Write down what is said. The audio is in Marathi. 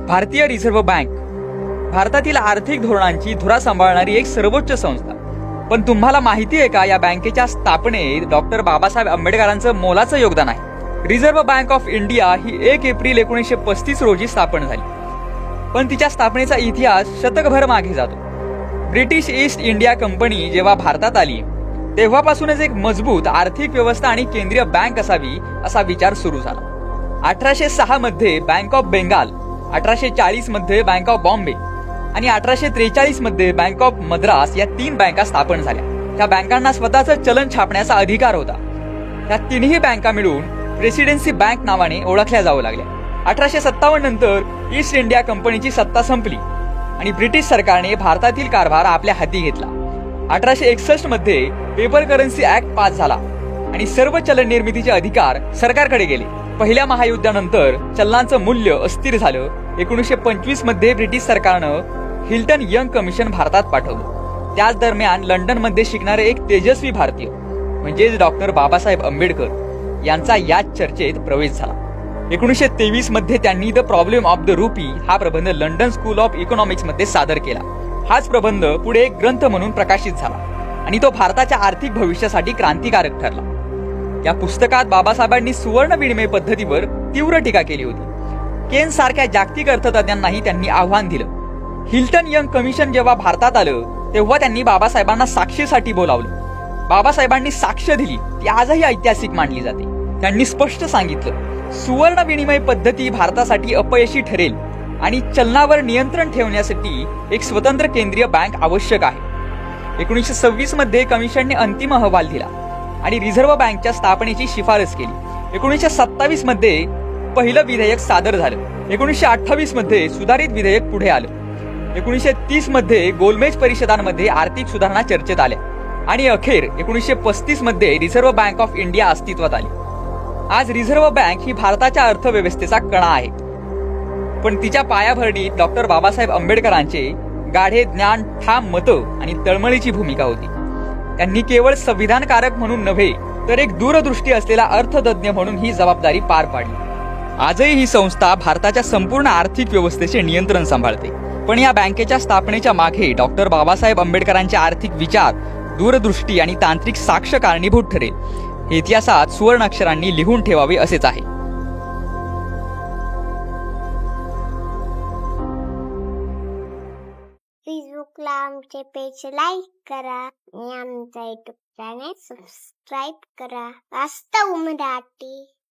भारतीय रिझर्व्ह बँक भारतातील आर्थिक धोरणांची धुरा सांभाळणारी एक सर्वोच्च संस्था. पण तुम्हाला माहिती आहे का, या बँकेच्या स्थापनेत डॉक्टर बाबासाहेब आंबेडकरांचं मोलाचं योगदान आहे. Reserve bank of India he 1 April 1935 रोजी स्थापन झाली. पण तिच्या स्थापनेचा इतिहास शतकभर मागे जातो. ब्रिटिश ईस्ट इंडिया कंपनी जेव्हा भारतात आली तेव्हापासूनच एक मजबूत आर्थिक व्यवस्था आणि केंद्रीय बँक असावी असा विचार सुरू झाला. 1806 मध्ये बँक ऑफ बेंगाल, 1840 मध्ये बँक ऑफ बॉम्बे आणि 1843 मध्ये बँक ऑफ मद्रास या 3 बँका स्थापन झाल्या. त्या बँकांना स्वतःचं चलन छापण्याचा अधिकार होता. त्या तिन्ही बँका मिळून प्रेसिडेन्सी बँक नावाने ओळखल्या जाऊ लागल्या. 1857 नंतर ईस्ट इंडिया कंपनीची सत्ता संपली आणि ब्रिटिश सरकारने भारतातील कारभार आपल्या हाती घेतला. 1861 मध्ये पेपर करन्सी ऍक्ट पास झाला आणि सर्व चलन निर्मितीचे अधिकार सरकारकडे गेले. पहिल्या महायुद्धानंतर चलनांचं मूल्य अस्थिर झालं. 1925 मध्ये ब्रिटिश सरकारनं हिल्टन यंग कमिशन भारतात पाठवलं. त्याच दरम्यान लंडनमध्ये शिकणारे एक तेजस्वी भारतीय म्हणजेच डॉक्टर बाबासाहेब आंबेडकर यांचा याच चर्चेत प्रवेश झाला. 1923 मध्ये त्यांनी the problem of the rupee हा प्रबंध लंडन स्कूल ऑफ इकॉनॉमिक्स मध्ये सादर केला. हाच प्रबंध पुढे एक ग्रंथ म्हणून प्रकाशित झाला आणि तो भारताच्या आर्थिक भविष्यासाठी क्रांतिकारक ठरला. या पुस्तकात बाबासाहेबांनी सुवर्ण विनिमय पद्धतीवर तीव्र टीका केली होती. केन्स सारख्या जागतिक अर्थतज्ञांनाही त्यांनी आव्हान दिलं. हिल्टन यंग कमिशन जेव्हा भारतात आलं तेव्हा त्यांनी बाबासाहेबांना साक्षीसाठी बोलावलं. बाबासाहेबांनी साक्ष दिली ती आजही ऐतिहासिक मानली जाते. त्यांनी स्पष्ट सांगितलं, सुवर्ण विनिमय पद्धती भारतासाठी अपयशी ठरेल आणि चलनावर नियंत्रण ठेवण्यासाठी एक स्वतंत्र केंद्रीय बँक आवश्यक आहे. 1926 मध्ये कमिशनने अंतिम अहवाल दिला आणि रिझर्व्ह बँकच्या स्थापनेची शिफारस केली. 1927 मध्ये पहिलं विधेयक सादर झालं. 1928 मध्ये सुधारित विधेयक पुढे आलं. 1930 मध्ये गोलमेज परिषदांमध्ये आर्थिक सुधारणा चर्चेत आल्या आणि अखेर 1935 मध्ये रिझर्व्ह बँक ऑफ इंडिया अस्तित्वात आली. आज रिझर्व्ह बँक ही भारताच्या अर्थव्यवस्थेचा कणा आहे. पण तिच्या पायाभरणीत डॉक्टर बाबासाहेब आंबेडकरांचे गाढे ज्ञान, ठाम मतं आणि तळमळीची भूमिका होती. त्यांनी केवळ संविधानकारक म्हणून नव्हे तर एक दूरदृष्टी असलेला अर्थतज्ञ म्हणून ही जबाबदारी पार पाडली. आजही ही संस्था भारताच्या संपूर्ण आर्थिक व्यवस्थेचे नियंत्रण सांभाळते. पण या बँकेच्या स्थापनेच्या मागे डॉक्टर बाबासाहेब आंबेडकरांचे आर्थिक विचार, दूरदृष्टी आणि तांत्रिक साक्ष कारणीभूत ठरेल. हे इतिहासात सुवर्ण अक्षरांनी लिहून ठेवावे असेच आहे. फेसबुकला आमचे पेज लाईक करा आणि आमचा युट्यूब चॅनेल सबस्क्राईब करा. वास्तव मराठी.